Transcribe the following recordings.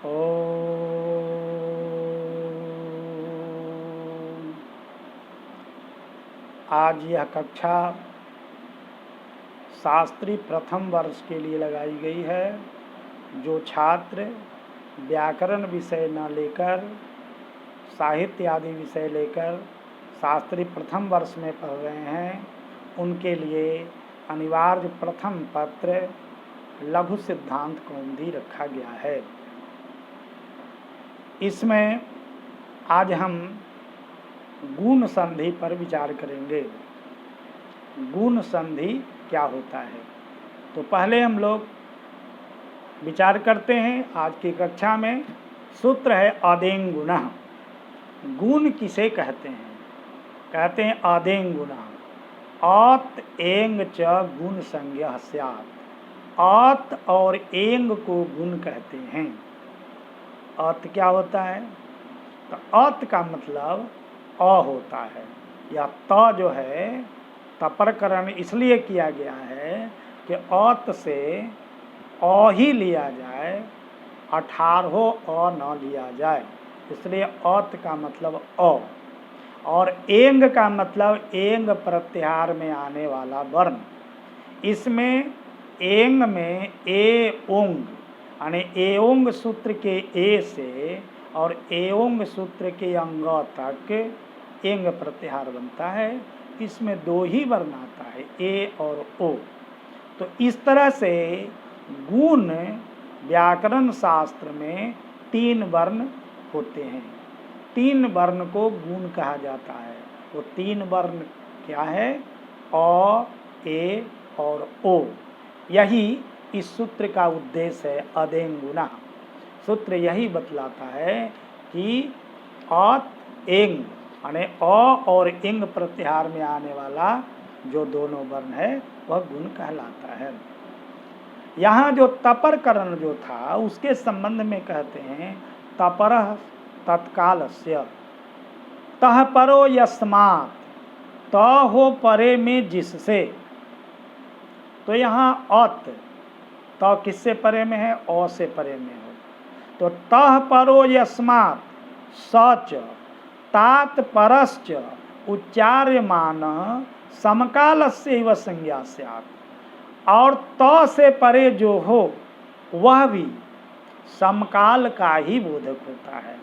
ओम। आज यह कक्षा शास्त्री प्रथम वर्ष के लिए लगाई गई है। जो छात्र व्याकरण विषय न लेकर साहित्य आदि विषय लेकर शास्त्री प्रथम वर्ष में पढ़ रहे हैं, उनके लिए अनिवार्य प्रथम पत्र लघु सिद्धांत कौमुदी रखा गया है। इसमें आज हम गुण संधि पर विचार करेंगे। गुण संधि क्या होता है, तो पहले हम लोग विचार करते हैं। आज की कक्षा में सूत्र है आदेंग गुणः। गुण किसे कहते हैं? कहते हैं आदेंग गुणः आत एंग च गुण संज्ञः स्यात्। आत और एंग को गुण कहते हैं। आत क्या होता है? तो आत का मतलब अ होता है, या त जो है तपरकरण इसलिए किया गया है कि आत से अ ही लिया जाए, 18 अ न लिया जाए, इसलिए आत का मतलब अ। और एंग का मतलब एंग प्रत्याहार में आने वाला वर्ण। इसमें एंग में ए ओंग यानी एओंग सूत्र के ए से और एओंग सूत्र के अंग तक एंग प्रत्याहार बनता है। इसमें दो ही वर्ण आता है, ए और ओ। तो इस तरह से गुण व्याकरण शास्त्र में 3 वर्ण होते हैं। 3 वर्ण को गुण कहा जाता है। वो 3 वर्ण क्या है? अ, ए और ओ। यही इस सूत्र का उद्देश्य है, अदेंग गुणः। सूत्र यही बतलाता है कि आत एंग यानी अ और एंग प्रत्याहार में आने वाला जो दोनों वर्ण है वह गुण कहलाता है। यहाँ जो तपरकरण जो था उसके संबंध में कहते हैं तपरः तत्कालस्य तह परो यस्मात्, त हो परे में जिससे। तो यहाँ अत त किससे परे में है? अ से परे में हो। तो तह परो यस्मात् सच तात परश्च उच्चार्यमान समकालस्य इव संज्ञा स्यात्। और त से परे जो हो वह भी समकाल का ही बोधक होता है।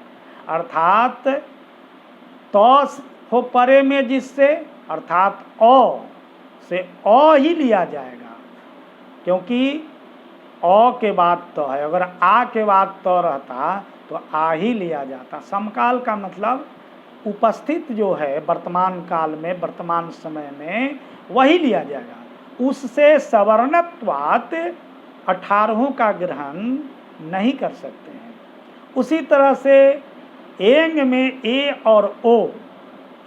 अर्थात त हो परे में जिससे, अर्थात अ से अ ही लिया जाएगा, क्योंकि अ के बाद त है। अगर आ के बाद त रहता तो आ ही लिया जाता। समकाल का मतलब उपस्थित जो है वर्तमान काल में, वर्तमान समय में, वही लिया जाएगा। उससे सवर्णत्वात् 18 का ग्रहण नहीं कर सकते हैं। उसी तरह से एंग में ए और ओ,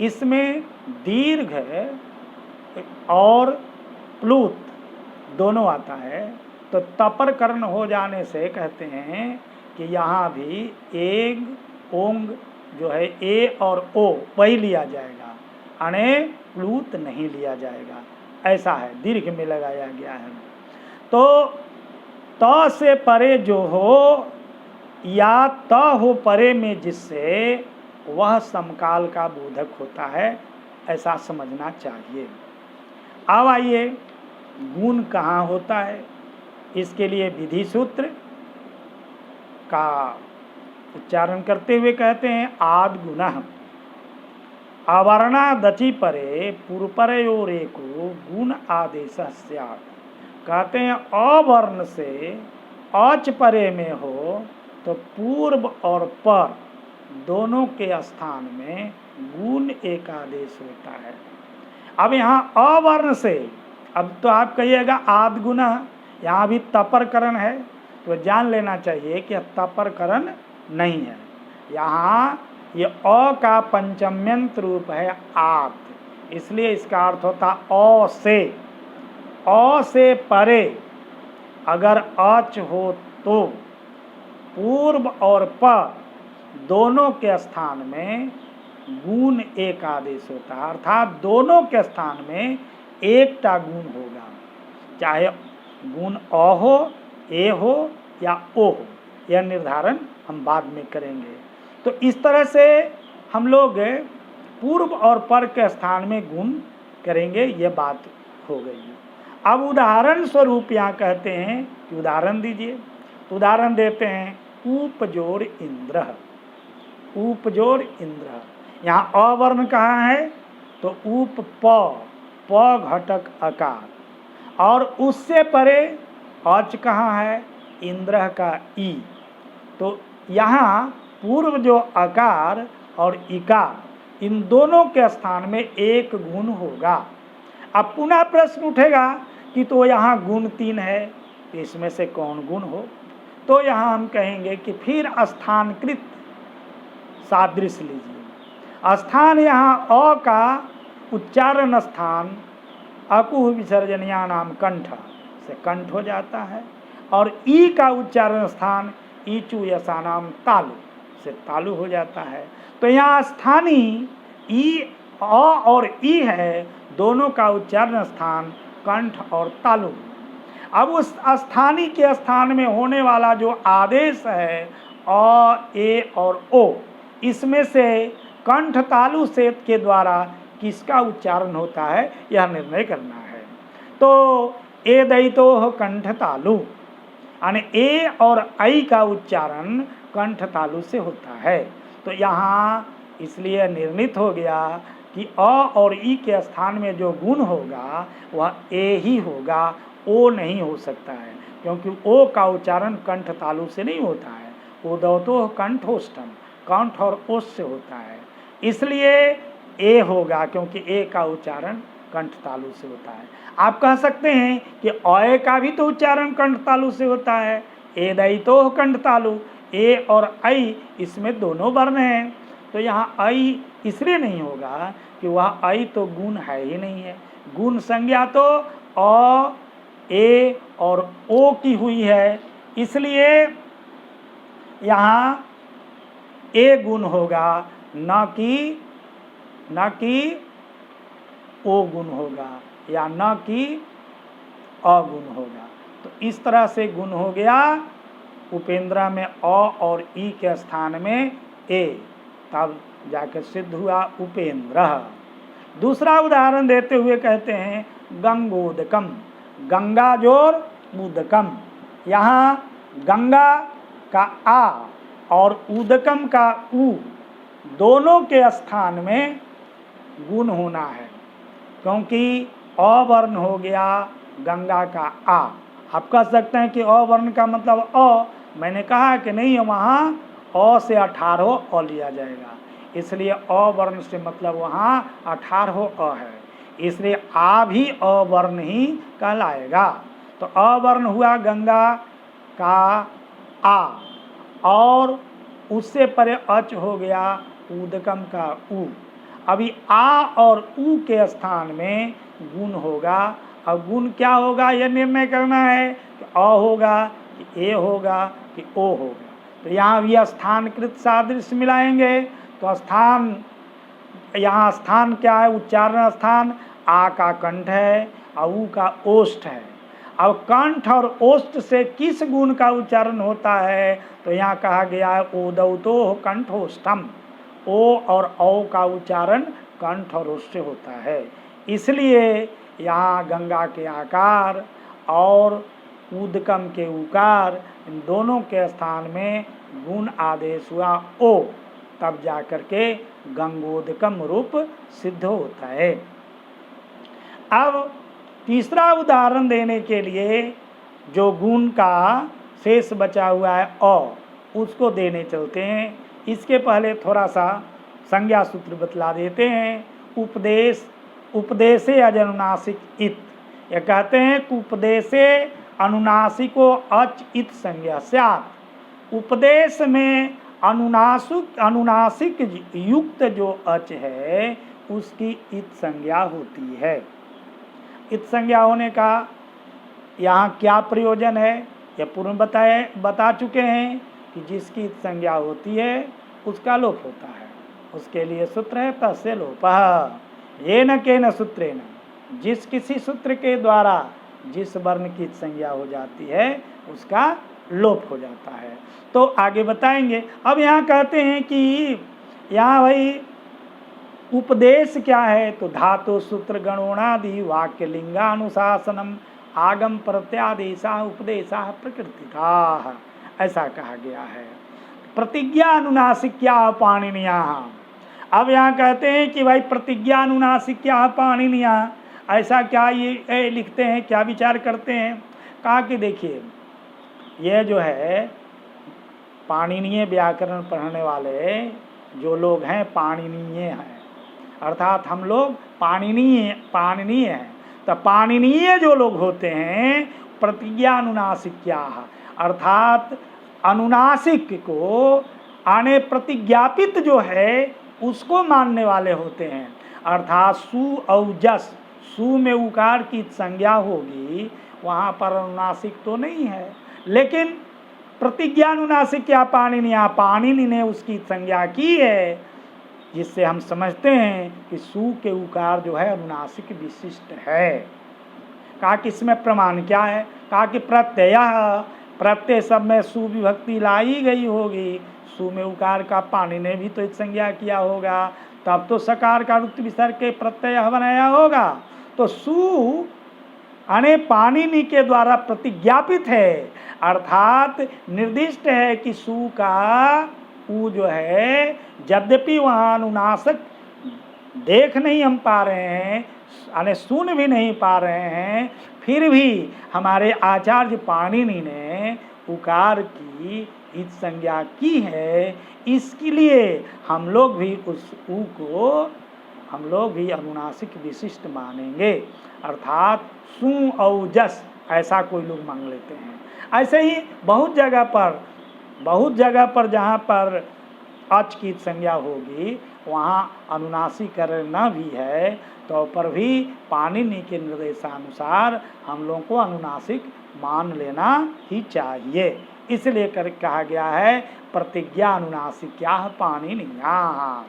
इसमें दीर्घ और प्लुत दोनों आता है। तो तपरकरण हो जाने से कहते हैं कि यहाँ भी एंग ओंग जो है ए और ओ वही लिया जाएगा, यानी प्लुत नहीं लिया जाएगा। ऐसा है, दीर्घ में लगाया गया है। तो त से परे जो हो या त हो परे में जिससे, वह समकाल का बोधक होता है, ऐसा समझना चाहिए। अब आइए गुण कहाँ होता है, इसके लिए विधि सूत्र का उच्चारण करते हुए कहते हैं आद गुणः अवर्णादचि परे पूर्वपरयोरेको गुण आदेश स्यात्। कहते हैं अवर्ण से अच परे में हो तो पूर्व और पर दोनों के स्थान में गुण एक आदेश होता है। अब यहाँ अवर्ण से, अब तो आप कहिएगा आद गुणः, यहाँ भी तपरकरण है, तो जान लेना चाहिए कि तपरकरण नहीं है। यहाँ ये अ का पंचम्यंत रूप है आत, इसलिए इसका अर्थ होता अ से। अ से परे अगर अच हो तो पूर्व और पर दोनों के स्थान में गुण एक आदेश होता है। अर्थात दोनों के स्थान में एकटा गुण होगा, चाहे गुण अ हो, ए हो या ओ हो। यह निर्धारण हम बाद में करेंगे। तो इस तरह से हम लोग पूर्व और पर के स्थान में गुण करेंगे, ये बात हो गई। अब उदाहरण स्वरूप यहाँ कहते हैं कि उदाहरण दीजिए। तो उदाहरण देते हैं उपजोड़ इंद्र। उपजोड़ इंद्र, यहाँ अवर्ण कहाँ है? तो उप प घटक अकार, और उससे परे अच कहाँ है? इंद्र का ई। तो यहाँ पूर्व जो अकार और इकार, इन दोनों के स्थान में एक गुण होगा। अब पुनः प्रश्न उठेगा कि तो यहाँ गुण 3 है, तो इसमें से कौन गुण हो? तो यहाँ हम कहेंगे कि फिर स्थानकृत सादृश्य लीजिए। स्थान यहाँ अ का उच्चारण स्थान अकुह विसर्जनिया नाम कंठ से कंठ हो जाता है, और ई का उच्चारण स्थान ईचु यसा नाम तालु से तालु हो जाता है। तो यहाँ स्थानीय ई अ और ई है, दोनों का उच्चारण स्थान कंठ और तालु। अब उस स्थानीय के स्थान में होने वाला जो आदेश है अ, ए और ओ, इसमें से कंठ तालु सेत के द्वारा किसका उच्चारण होता है, यह निर्णय करना है। तो ए दैतो कंठ तालु, यानी ए और आई का उच्चारण कंठ तालु से होता है। तो यहाँ इसलिए निर्णित हो गया कि अ और ई के स्थान में जो गुण होगा वह ए ही होगा, ओ नहीं हो सकता है, क्योंकि ओ का उच्चारण कंठ तालु से नहीं होता है। उदौतो कंठोष्टम, कंठ और ओष्ठ से होता है, इसलिए ए होगा, क्योंकि ए का उच्चारण कंठ तालु से होता है। आप कह सकते हैं कि अ का भी तो उच्चारण कंठ तालु से होता है। ए दैतो कंठ तालु, ए और आई इसमें दोनों वर्ण हैं, तो यहाँ आई इसलिए नहीं होगा कि वह आई तो गुण है ही नहीं है। गुण संज्ञा तो अ, ए और ओ की हुई है, इसलिए यहाँ ए गुण होगा, न कि ओ गुण होगा, या न कि अगुण होगा। तो इस तरह से गुण हो गया उपेंद्र में अ और ई के स्थान में ए, तब जाकर सिद्ध हुआ उपेंद्र। दूसरा उदाहरण देते हुए कहते हैं गंगोदकम, गंगा जोर उदकम। यहाँ गंगा का आ और उदकम का उ, दोनों के स्थान में गुण होना है, क्योंकि अवर्ण हो गया गंगा का आ। आप कह सकते हैं कि अवर्ण का मतलब अ, मैंने कहा कि नहीं, वहाँ अ से 18 अ लिया जाएगा, इसलिए अवर्ण से मतलब वहाँ 18 अ है, इसलिए आ भी अवर्ण ही कहलाएगा। तो अवर्ण हुआ गंगा का आ, और उससे परे अच हो गया उदकम का उ। अभी आ और उ के स्थान में गुण होगा। अब गुण क्या होगा यह निर्णय करना है कि अ होगा कि ए होगा कि ओ होगा। तो यहाँ भी स्थानकृत सादृश्य मिलाएंगे। तो स्थान, यहाँ स्थान क्या है? उच्चारण स्थान आ का कंठ है और उ का ओष्ठ है। अब कंठ और ओष्ठ से किस गुण का उच्चारण होता है? तो यहाँ कहा गया है ओदौतो कंठोष्ठम, ओ और औ का उच्चारण कंठ और ओष्ठ से होता है, इसलिए यहाँ गंगा के आकार और उदकम के उकार, इन दोनों के स्थान में गुण आदेश हुआ ओ, तब जाकर के गंगोदकम रूप सिद्ध होता है। अब तीसरा उदाहरण देने के लिए जो गुण का शेष बचा हुआ है अ, उसको देने चलते हैं। इसके पहले थोड़ा सा संज्ञा सूत्र बतला देते हैं। उपदेश, उपदेशे अजनुनासिक इत, ये कहते हैं कि उपदेशे अनुनासिको अच इत संज्ञा स्यात्। उपदेश में अनुनासिक युक्त जो अच है उसकी इत संज्ञा होती है। इत संज्ञा होने का यहाँ क्या प्रयोजन है यह पूर्व बता चुके हैं कि जिसकी इत संज्ञा होती है उसका लोप होता है। उसके लिए सूत्र है तस्य लोपः येन केन सूत्रेण, जिस किसी सूत्र के द्वारा जिस वर्ण की संज्ञा हो जाती है उसका लोप हो जाता है। तो आगे बताएंगे। अब यहाँ कहते हैं कि यहाँ भाई उपदेश क्या है, तो धातु सूत्र गणोणादि वाक्य लिंगानुशासनम आगम प्रत्यादेशा उपदेशा प्रकृतिका, ऐसा कहा गया है। प्रतिज्ञा अनुनासिक क्या पाणिनिया। अब यहाँ कहते हैं कि भाई प्रतिज्ञा अनुनासिक क्या पाणिनिया, ऐसा क्या ये लिखते हैं, क्या विचार करते हैं। कहा कि देखिए ये जो है पाणिनीय व्याकरण पढ़ने वाले जो लोग हैं पाणिनीय हैं, अर्थात हम लोग पाणिनीय हैं। तो पाणिनीय जो लोग होते हैं प्रतिज्ञा अनुनासिक क्या, अर्थात अनुनासिक को आने प्रतिज्ञापित जो है उसको मानने वाले होते हैं। अर्थात सु और जस, सु में उकार की संज्ञा होगी, वहाँ पर अनुनासिक तो नहीं है, लेकिन प्रतिज्ञा अनुनासिक क्या पाणिनिया, पाणिनि ने उसकी संज्ञा की है, जिससे हम समझते हैं कि सु के उकार जो है अनुनासिक विशिष्ट है। कहा कि इसमें प्रमाण क्या है। कहा कि प्रत्यय सब में सु विभक्ति लाई गई होगी, सु में उकार का पाणि ने भी तो संज्ञा किया होगा, तब तो सकार का रुक्त विसर्ग के प्रत्यय बनाया होगा। तो सु अने पाणिनि के द्वारा प्रतिज्ञापित है, अर्थात निर्दिष्ट है कि सु का उ जो है, यद्यपि वहाँ अनुनासिक देख नहीं हम पा रहे हैं, अने सुन भी नहीं पा रहे हैं, फिर भी हमारे आचार्य पाणिनि ने उकार की इत संज्ञा की है, इसके लिए हम लोग भी उस उ को हम लोग भी अनुनासिक विशिष्ट मानेंगे। अर्थात सु और जस ऐसा कोई लोग मांग लेते हैं। ऐसे ही बहुत जगह पर जहाँ पर अच की संज्ञा होगी वहाँ अनुनासिकरण भी है, तो पर भी पाणिनि के निर्देशानुसार हम लोगों को अनुनासिक मान लेना ही चाहिए। इसलिए कहा गया है प्रतिज्ञा अनुनासिक्या पाणिनिया।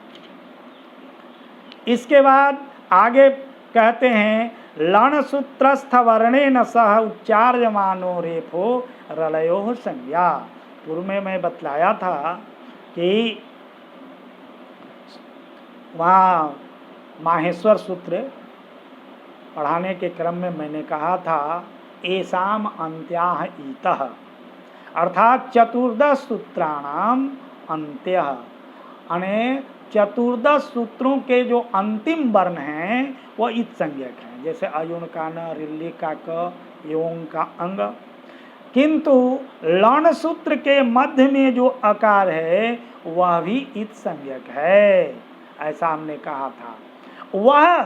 इसके बाद आगे कहते हैं लण सूत्रस्थ वर्णेन सह उच्चार्यमानो रेफो रलयो संज्ञा। पूर्व में मैं बतलाया था कि वहाँ माहेश्वर सूत्र पढ़ाने के क्रम में मैंने कहा था एसाम अंत्याह ईतः, अर्थात चतुर्दश सूत्राणाम अंत्यः, अने चतुर्दश सूत्रों के जो अंतिम वर्ण हैं वो इत संज्ञक हैं, जैसे अयुन का न, रिल्ली का क, यों का अंग। किंतु लण सूत्र के मध्य में जो अकार है वह भी इत संज्ञक है, ऐसा हमने कहा था। वह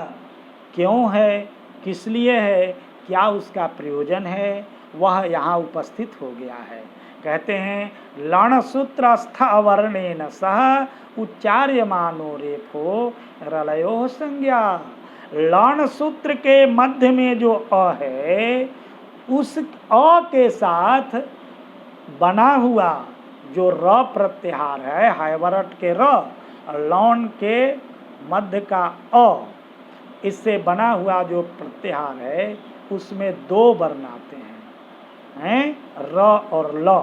क्यों है, किस लिए है, क्या उसका प्रयोजन है, वह यहाँ उपस्थित हो गया है। कहते हैं लण सूत्रस्थ अवर्णेन सह उच्चार्यमानो रेफो रलयो संज्ञा। लण सूत्र के मध्य में जो अ है उस अ के साथ बना हुआ जो र प्रत्याहार है, हाइवरट के र, लौन के मध्य का अ, इससे बना हुआ जो प्रत्याहार है उसमें दो वर्ण आते हैं, र और ल।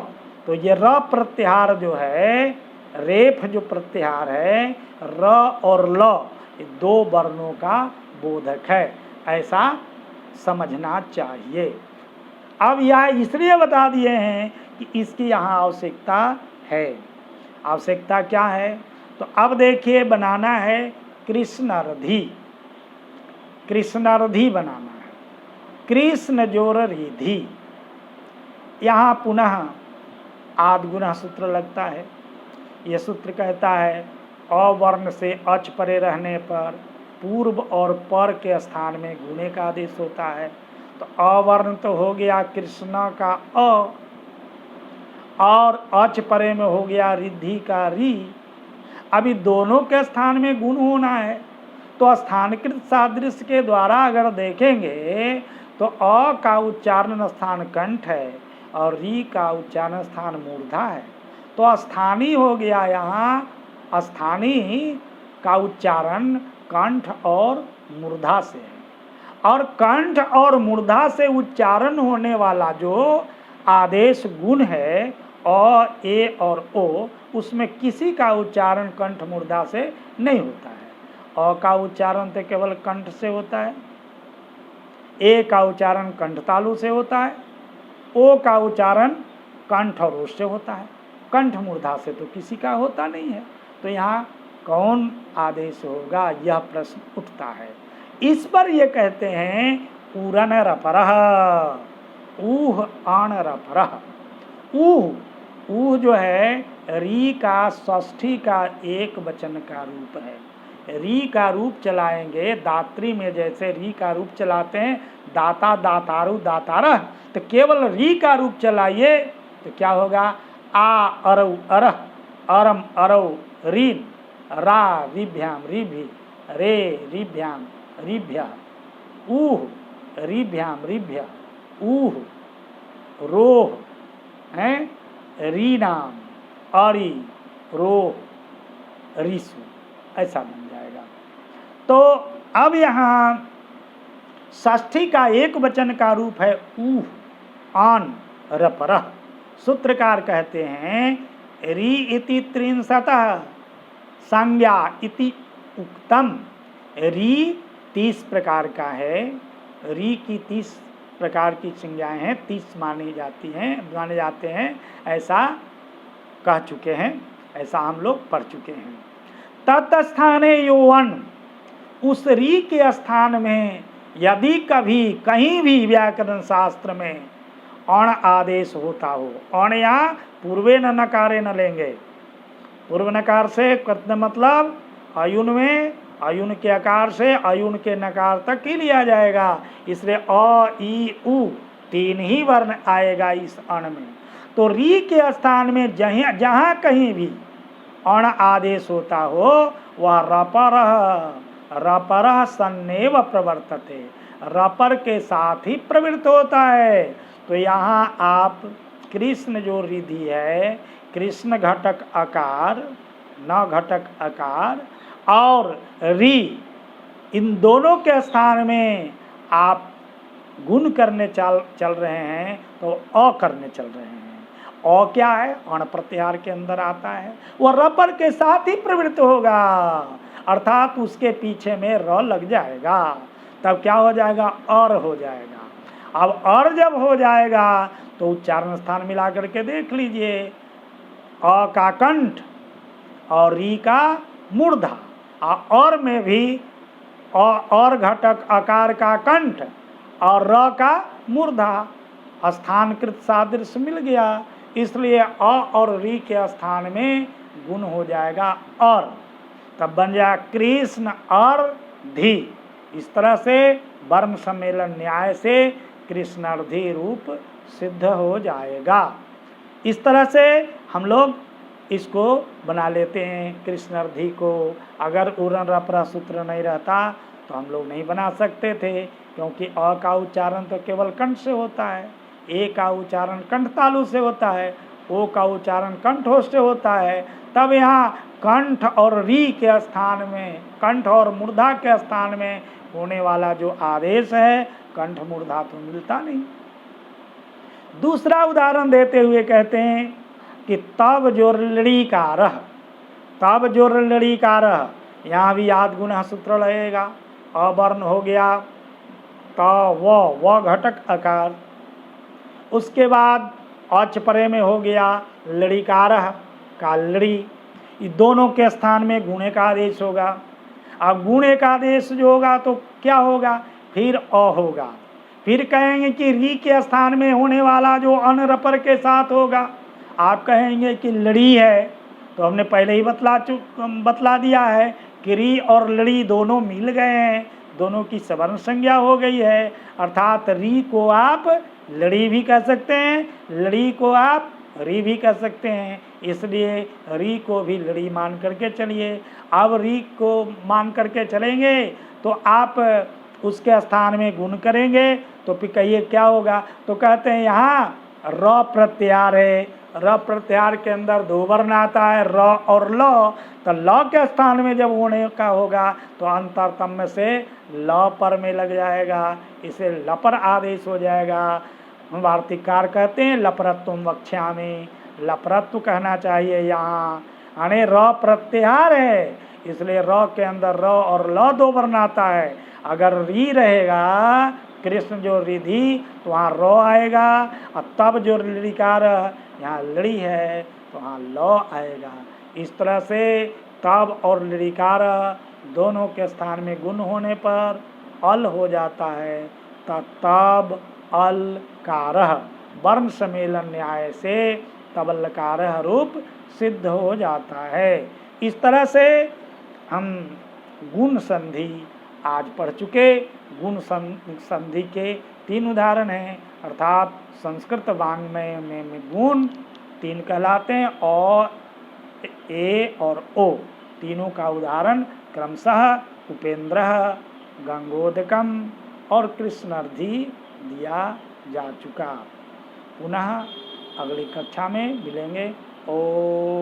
तो ये र प्रत्याहार जो है, रेफ जो प्रत्याहार है, र और ल, ये दो वर्णों का बोधक है, ऐसा समझना चाहिए। अब यह इसलिए बता दिए हैं कि इसकी यहाँ आवश्यकता है। आवश्यकता क्या है, तो अब देखिए बनाना है कृष्णार्धी। कृष्णार्धी बनाना है, कृष्ण जोर रिधि। यहाँ पुनः आद्गुणः सूत्र लगता है। यह सूत्र कहता है अवर्ण से अच परे रहने पर पूर्व और पर के स्थान में गुणे का आदेश होता है। तो अवर्ण तो हो गया कृष्ण का अ, और अच परे में हो गया रिद्धि का री। अभी दोनों के स्थान में गुण होना है, तो स्थानकृत सादृश्य के द्वारा अगर देखेंगे तो अ का उच्चारण स्थान कंठ है और री का उच्चारण स्थान मूर्धा है। तो स्थानीय हो गया, यहाँ स्थानीय का उच्चारण कंठ और मूर्धा से है, और कंठ और मूर्धा से उच्चारण होने वाला जो आदेश गुण है अ, ए और ओ, उसमें किसी का उच्चारण कंठ मूर्धा से नहीं होता है। अ का उच्चारण तो केवल कंठ से होता है, ए का उच्चारण कंठ तालु से होता है, ओ का उच्चारण कंठ और ओष्ठ से होता है, कंठ मूर्धा से तो किसी का होता नहीं है। तो यहाँ कौन आदेश होगा, यह प्रश्न उठता है। इस पर ये कहते हैं उरन रपरह, ऊह आण रपरह। ऊह जो है री का षष्ठी का एक वचन का रूप है। री का रूप चलाएंगे दात्री में, जैसे री का रूप चलाते हैं दाता दातारु दातारह, तो केवल री का रूप चलाइए तो क्या होगा, आ अरऊ अरह, अरम अरऊ रीन, रा रिभ्याम रिभि, रे रिभ्याम रिभ्य, ऊह रिभ्याम रिभ्य, ऊह रोह हैं, रीनाम अरी रोह ऋषु, ऐसा बन जाएगा। तो अब यहाँ षष्ठी का एक वचन का रूप है ऊह आन रपरह। सूत्रकार कहते हैं री इति त्रिंशतः संज्ञा इति उक्तम। री 30 प्रकार का है, री की 30 प्रकार की संज्ञाएं हैं, 30 माने जाते हैं, ऐसा कह चुके हैं, ऐसा हम लोग पढ़ चुके हैं। तत्स्थाने यौवन, उस री के स्थान में यदि कभी कहीं भी व्याकरण शास्त्र में अण आदेश होता हो, अण यहाँ पूर्वे न नकारे न लेंगे, पूर्व नकार से मतलब अयुन में, अयुन के आकार से अयुन के नकार तक ही लिया जाएगा, इसलिए अ ई उ 3 ही वर्ण आएगा इस अण में। तो री के स्थान में जहाँ कहीं भी अण आदेश होता हो वह रपरह सन्नेव प्रवर्तते, रपर के साथ ही प्रवृत्त होता है। तो यहाँ आप कृष्ण जो रिधि है, कृष्ण घटक आकार, न घटक आकार और री, इन दोनों के स्थान में आप गुण करने चल रहे हैं तो अ करने चल रहे हैं। अ क्या है, अण प्रत्याहार के अंदर आता है, वह रपर के साथ ही प्रवृत्त होगा, अर्थात उसके पीछे में र लग जाएगा, तब क्या हो जाएगा, और हो जाएगा। अब और जब हो जाएगा तो उच्चारण स्थान मिला करके देख लीजिए, अ का कंठ और री का मूर्धा, और में भी और घटक आकार का कंठ और र का मूर्धा, स्थानकृत सादृश्य मिल गया, इसलिए अ और री के स्थान में गुण हो जाएगा और, तब बन जाए कृष्ण और धी। इस तरह से वर्ण सम्मेलन न्याय से कृष्णार्धी रूप सिद्ध हो जाएगा। इस तरह से हम लोग इसको बना लेते हैं कृष्णार्धी को। अगर उरन रपरा सूत्र नहीं रहता तो हम लोग नहीं बना सकते थे, क्योंकि अ का उच्चारण तो केवल कंठ से होता है, ए का उच्चारण कंठ तालु से होता है, ओ का उच्चारण कंठोष्ठ से होता है। तब यहाँ कंठ और री के स्थान में, कंठ और मूर्धा के स्थान में होने वाला जो आदेश है, कंठ मूर्धा तो मिलता नहीं। दूसरा उदाहरण देते हुए कहते हैं कि तब जो लड़ीकारह, तब जो लड़ीकारह, यहाँ भी याद गुण सूत्र लगेगा, अवर्ण हो गया त व घटक आकार, उसके बाद अच परे में हो गया लड़ीकारह का लड़ी, ये दोनों के स्थान में गुणे का आदेश होगा। अब गुणे का आदेश जो होगा तो क्या होगा, फिर अ होगा, फिर कहेंगे कि री के स्थान में होने वाला जो अन रपर के साथ होगा, आप कहेंगे कि लड़ी है, तो हमने पहले ही बतला दिया है कि री और लड़ी दोनों मिल गए हैं, दोनों की सवर्ण संज्ञा हो गई है, अर्थात री को आप लड़ी भी कह सकते हैं, लड़ी को आप री भी कह सकते हैं, इसलिए री को भी लड़ी मान करके चलिए। अब री को मान करके चलेंगे तो आप उसके स्थान में गुण करेंगे तो फिर कहिए क्या होगा, तो कहते हैं यहाँ र प्रत्याहार है, र प्रत्याहार के अंदर 2 वर्ण आता है र और ल, तो ल के स्थान में जब होने का होगा तो अंतरतम से ल पर में लग जाएगा, इसे ल पर आदेश हो जाएगा। वार्तिककार कहते हैं लपरत्वम वक्ष्यामि, लपरत्व कहना चाहिए यहाँ, यानी र प्रत्याहार है, इसलिए र के अंदर र और ल दो वर्ण आता है। अगर री रहेगा कृष्ण जो रिधि तो वहाँ र आएगा, और तब जो लृकार यहाँ लड़ी है तो वहाँ ल आएगा। इस तरह से तब और लृकार दोनों के स्थान में गुण होने पर अल हो जाता है। तब अल कारः वर्ण सम्मेलन न्याय से तबलकारः रूप सिद्ध हो जाता है। इस तरह से हम गुण संधि आज पढ़ चुके। गुण संधि के 3 उदाहरण हैं, अर्थात संस्कृत वाङ्मय में गुण 3 कहलाते हैं, और ए और ओ तीनों का उदाहरण क्रमशः उपेंद्रः, गंगोदकम और कृष्णार्धी दिया जा चुका। पुनः अगली कक्षा में मिलेंगे। ओम।